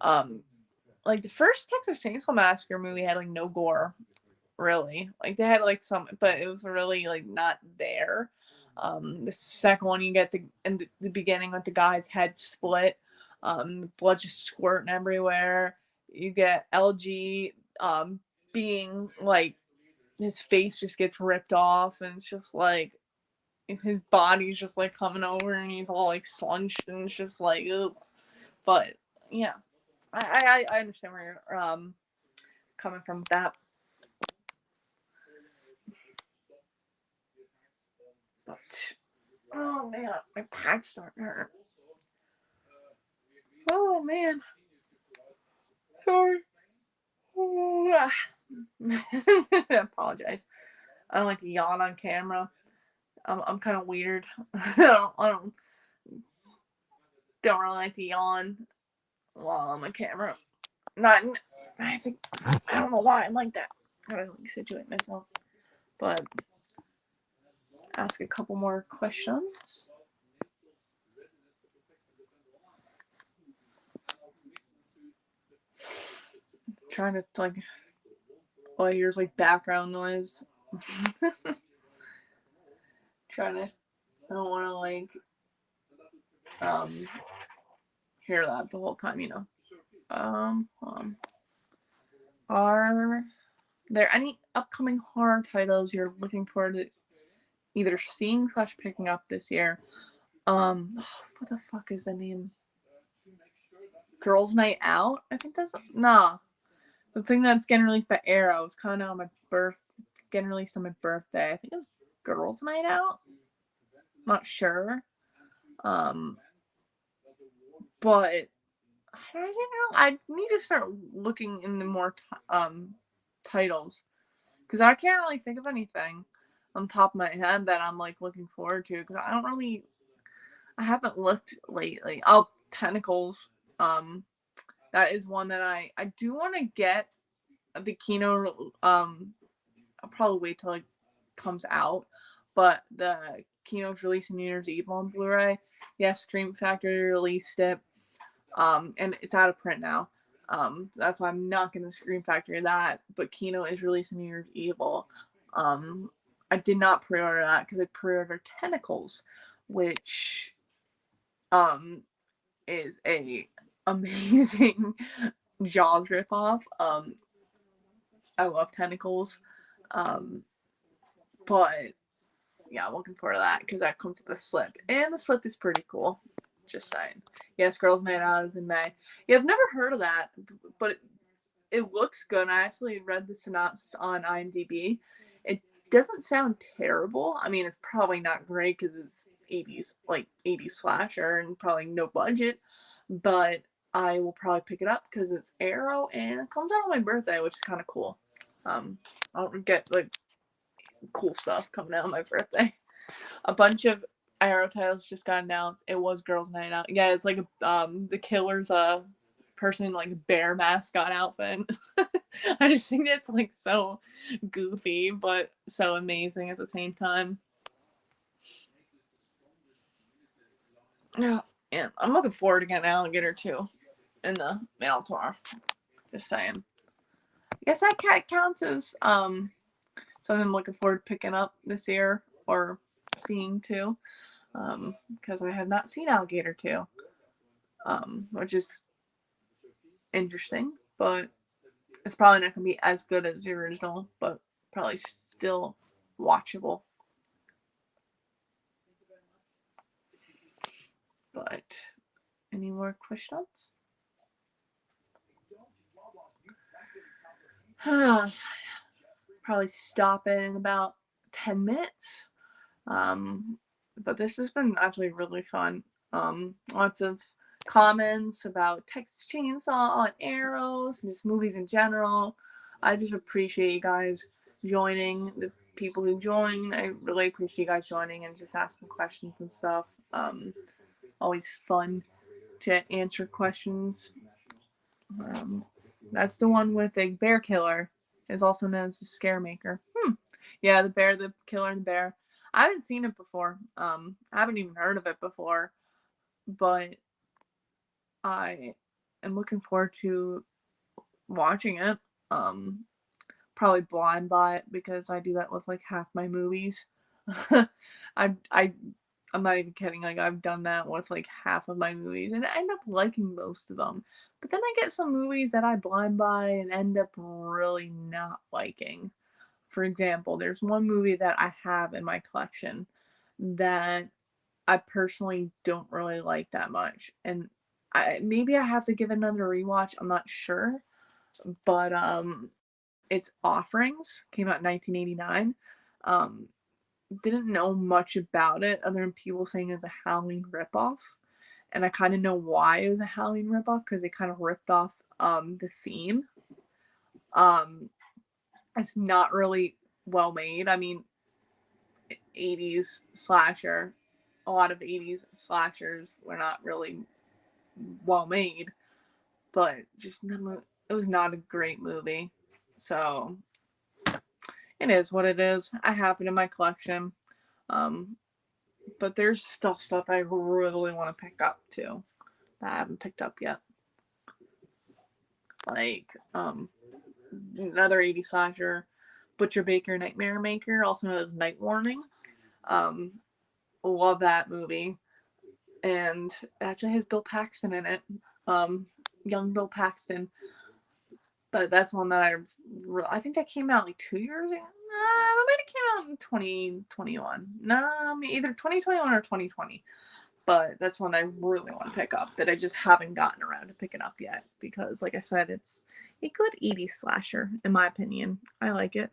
A: Like the first Texas Chainsaw Massacre movie had like no gore, really. Like they had like some, but it was really like not there. The second one you get in the beginning with the guy's head split, blood just squirting everywhere. You get LG being like his face just gets ripped off and it's just like his body's just like coming over and he's all like slunched and it's just like ugh. But yeah, I understand where you're coming from with that. But oh man, my back's starting to hurt. Oh man, sorry. I apologize. I don't like to yawn on camera. I'm kind of weird. I don't really like to yawn while on my camera. I think I don't know why I'm like that. I gotta like situate myself. But ask a couple more questions. Trying to like, all I hear is like background noise. Trying to, I don't want to like hear that the whole time, you know. Are there any upcoming horror titles you're looking forward to either seeing / picking up this year? What the fuck is the name? Girls' Night Out? I think that's nah. The thing that's getting released by Arrow is kind of on my it's getting released on my birthday. I think it's Girls' Night Out. Not sure. But I don't know. I need to start looking into more titles because I can't really think of anything on top of my head that I'm like looking forward to because I haven't looked lately. Oh, Tentacles. That is one that I do want to get the Kino. I'll probably wait till it comes out, but the Kino's releasing New Year's Eve on Blu-ray. Yes, Scream Factory released it. And it's out of print now. That's why I'm not going to Scream Factory that. But Kino is releasing New Year's Evil. I did not pre-order that because I pre-ordered Tentacles, which is a amazing Jaws ripoff. I love Tentacles. But yeah, I'm looking forward to that because that comes with a slip. And the slip is pretty cool. Just saying. Yes, Girls' Night Out is in May. Yeah, I've never heard of that, but it looks good. I actually read the synopsis on IMDb. It doesn't sound terrible. I mean, it's probably not great because it's 80s slasher and probably no budget, but I will probably pick it up because it's Arrow and it comes out on my birthday, which is kind of cool. I don't get like cool stuff coming out on my birthday. A bunch of Arrow titles just got announced. It was Girls' Night Out. Yeah, it's like the killer's person in like a bear mascot outfit. I just think it's like so goofy but so amazing at the same time. Yeah, I'm looking forward to getting Alligator 2 in the mail tomorrow. Just saying. I guess that counts as something I'm looking forward to picking up this year or seeing too. Because I have not seen Alligator 2, which is interesting, but it's probably not going to be as good as the original, but probably still watchable. But any more questions? Probably stop it in about 10 minutes. But this has been actually really fun. Lots of comments about Texas Chainsaw on Arrows and just movies in general. I just appreciate you guys joining, the people who join. I really appreciate you guys joining and just asking questions and stuff. always fun to answer questions. That's the one with a bear killer, is also known as the scare maker. Yeah, the bear, the killer, and the bear. I haven't seen it before. I haven't even heard of it before, but I am looking forward to watching it. Probably blind by it because I do that with like half my movies. I'm not even kidding. Like I've done that with like half of my movies, and I end up liking most of them. But then I get some movies that I blind buy and end up really not liking. For example, there's one movie that I have in my collection that I personally don't really like that much, and maybe I have to give it another rewatch. I'm not sure, but it's Offerings. Came out in 1989. Um, didn't know much about it other than people saying it's a Halloween ripoff. And I kind of know why it was a Halloween ripoff because they kind of ripped off the theme. Um, it's not really well made. I mean, 80s slasher, a lot of 80s slashers were not really well made, but it was not a great movie. So it is what it is. I have it in my collection. But there's still stuff I really want to pick up too that I haven't picked up yet. Like another 80s slasher, Butcher Baker Nightmare Maker, also known as Night Warning. Love that movie. And it actually has Bill Paxton in it. Young Bill Paxton. But that's one that I think that came out like 2 years ago. That might have came out in 2021. No, either 2021 or 2020. But that's one I really want to pick up that I just haven't gotten around to picking up yet. Because, like I said, it's a good 80s slasher, in my opinion. I like it.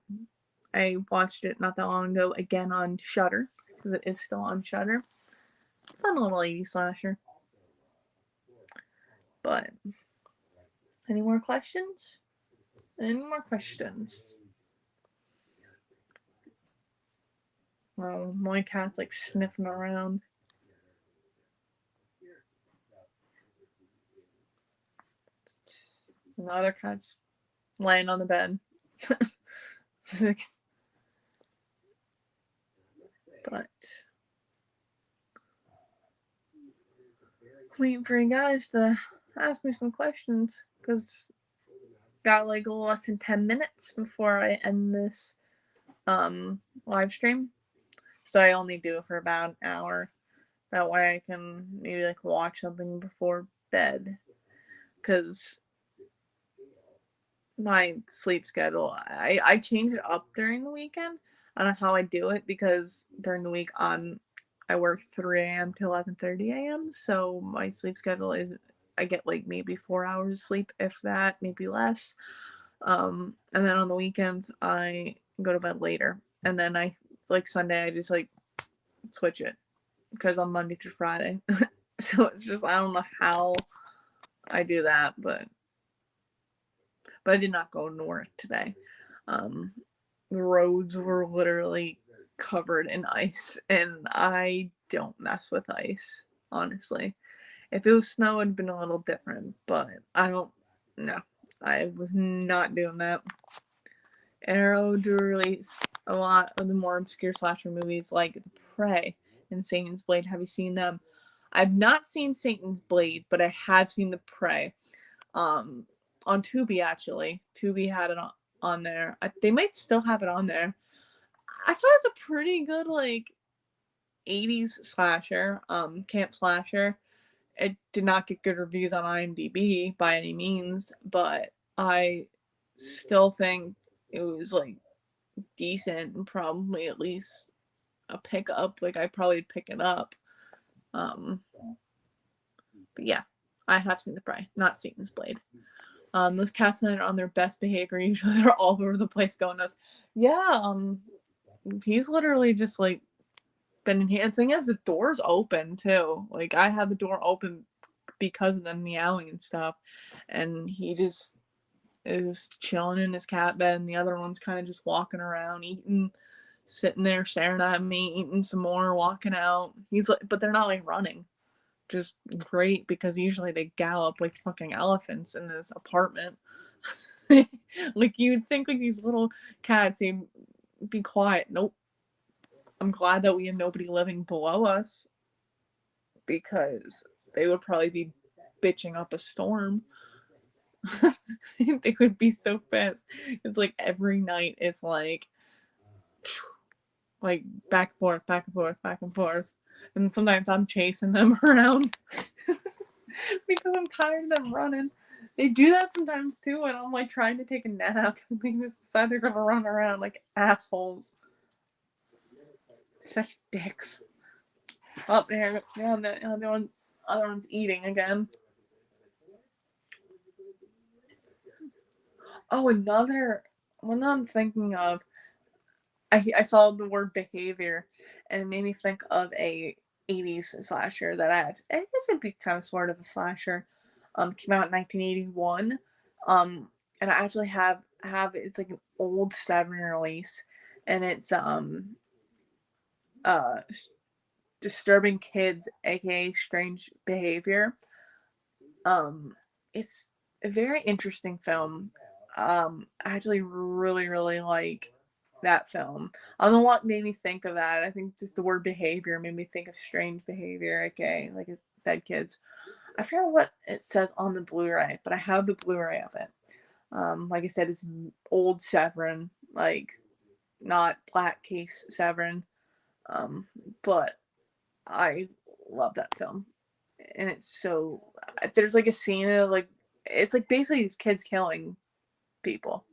A: I watched it not that long ago again on Shudder, because it is still on Shudder. It's on a little 80s slasher. But, any more questions? Any more questions? Oh, my cat's like sniffing around. And the other cat's laying on the bed. But waiting for you guys to ask me some questions because got like a little less than 10 minutes before I end this live stream. So I only do it for about an hour. That way I can maybe like watch something before bed. Because my sleep schedule, I change it up during the weekend. I don't know how I do it because during the week I work 3 a.m. to 11:30 a.m. So my sleep schedule is I get like maybe 4 hours of sleep, if that, maybe less. And then on the weekends I go to bed later. And then like Sunday I just like switch it because I'm Monday through Friday. So it's just I don't know how I do that, but I did not go to work today. The roads were literally covered in ice, and I don't mess with ice, honestly. If it was snow, it'd been a little different, but I was not doing that. Arrow do release a lot of the more obscure slasher movies like The Prey and Satan's Blade. Have you seen them? I've not seen Satan's Blade, but I have seen The Prey. On Tubi, actually. Tubi had it on there. They might still have it on there. I thought it was a pretty good, like, 80s slasher, camp slasher. It did not get good reviews on IMDb by any means, but I still think it was, like, decent and probably at least a pickup. Like, I'd probably pick it up. But yeah, I have seen The Prey, not Satan's Blade. Those cats that are on their best behavior, usually they're all over the place going us. Yeah, he's literally just like been in here. The thing is, the door's open too. Like I had the door open because of them meowing and stuff, and he just is chilling in his cat bed, and the other one's kind of just walking around, eating, sitting there staring at me, eating some more, walking out. He's like, but they're not like running, just great because usually they gallop like fucking elephants in this apartment. Like you'd think like these little cats, they'd be quiet. Nope. I'm glad that we have nobody living below us because they would probably be bitching up a storm. They would be so fast. It's like every night it's like back and forth, back and forth, back and forth. And sometimes I'm chasing them around because I'm tired of them running. They do that sometimes too, and I'm like trying to take a nap, and they just decide they're gonna run around like assholes. Such dicks. Up there, yeah, the other one's eating again. Oh, another one that I'm thinking of. I saw the word behavior, and it made me think of a 80s slasher that I guess it'd be kind of sort of a slasher. Came out in 1981. And I actually have it's like an old 7 release, and it's uh disturbing kids, aka strange behavior. It's a very interesting film. I actually really like that film. I don't know what made me think of that. I think just the word behavior made me think of strange behavior, aka like dead kids. I forget what it says on the Blu-ray, but I have the Blu-ray of it. Like I said, it's old Severin, like not black case Severin. But I love that film, and it's so there's like a scene of like it's like basically these kids killing people.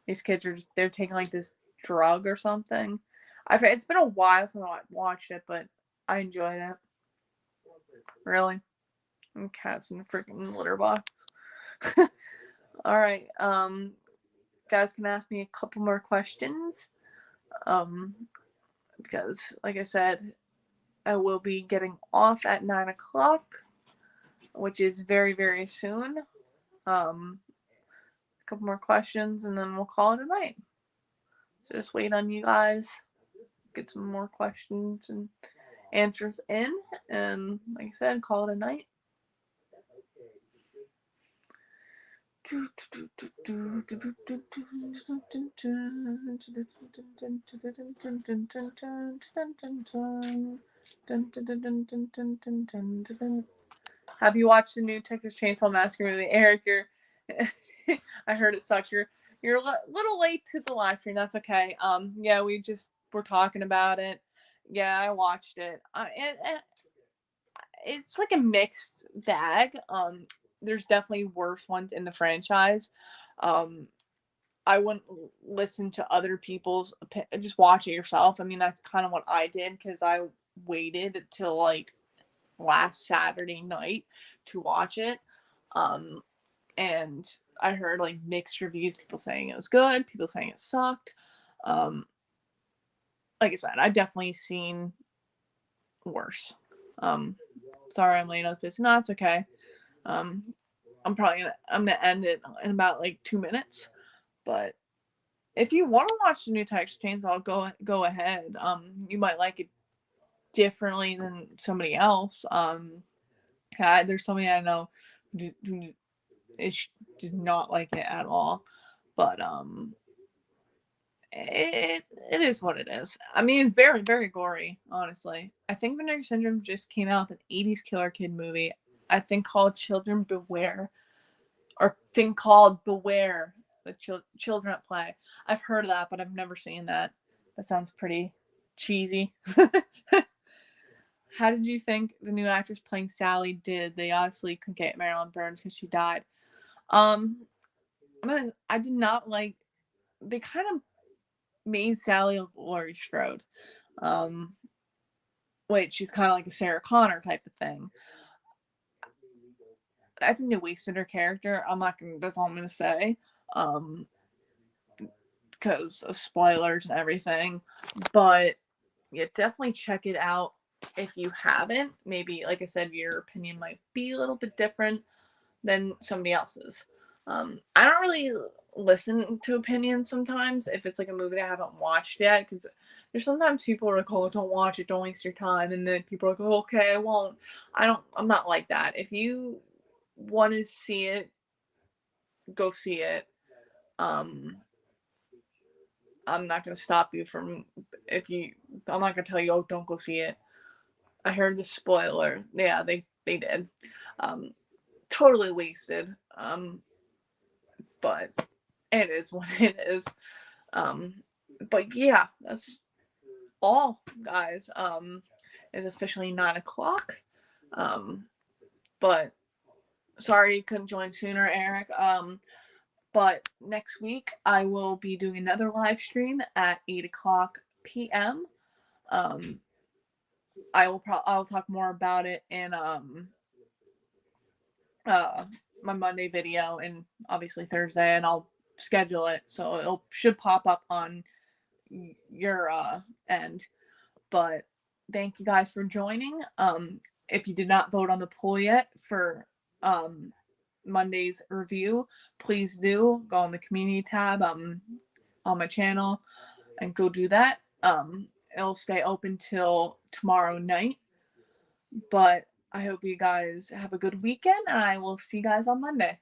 A: These kids are they're taking like this drug or something. It's been a while since I watched it, but I enjoyed it. Really, and cats in the freaking litter box. All right, guys can ask me a couple more questions. Because like I said, I will be getting off at 9 o'clock, which is very soon. A couple more questions and then we'll call it a night. So just wait on you guys, get some more questions and answers in, and like I said, call it a night. Have you watched the new Texas Chainsaw Massacre movie? Eric, I heard it sucks. You're a little late to the live stream. That's okay. Yeah, we're talking about it. Yeah, I watched it. It's like a mixed bag. There's definitely worse ones in the franchise. I wouldn't listen to other people's just watch it yourself. I mean, that's kind of what I did because I waited till like last Saturday night to watch it. And I heard like mixed reviews, people saying it was good, people saying it sucked. Like I said, I've definitely seen worse. Sorry I'm late, I was busy. No, it's okay. I'm gonna end it in about like 2 minutes. But if you want to watch the new Texas Chainsaw, go ahead. You might like it differently than somebody else. There's somebody I know who did not like it at all, but it is what it is. I mean, it's very gory, honestly. I think Vinegar Syndrome just came out with an 80s killer kid movie, I think called Children Beware, or thing called Beware, the Children at Play. I've heard of that, but I've never seen that. That sounds pretty cheesy. How did you think the new actress playing Sally did? They obviously couldn't get Marilyn Burns because she died. I did not like. They kind of made Sally a Laurie Strode. Wait, she's kind of like a Sarah Connor type of thing. I think they wasted her character. That's all I'm gonna say. Because of spoilers and everything. But yeah, definitely check it out if you haven't. Maybe, like I said, your opinion might be a little bit different than somebody else's. I don't really listen to opinions sometimes if it's like a movie that I haven't watched yet, because there's sometimes people are like, oh, don't watch it, don't waste your time, and then people are like, oh, okay, I won't. I'm not like that. If you want to see it, go see it. Um, I'm not gonna stop you from if you. I'm not gonna tell you, oh, don't go see it. I heard the spoiler. Yeah, they did. Um, totally wasted. But it is what it is. Um, but yeah, that's all, guys. It's officially 9 o'clock. Um, but sorry you couldn't join sooner, Eric. But next week I will be doing another live stream at 8 o'clock p.m. Um, I'll talk more about it in uh my Monday video and obviously Thursday, and I'll schedule it so it should pop up on your end. But thank you guys for joining. If you did not vote on the poll yet for Monday's review, please do go on the community tab on my channel and go do that. It'll stay open till tomorrow night. But I hope you guys have a good weekend, and I will see you guys on Monday.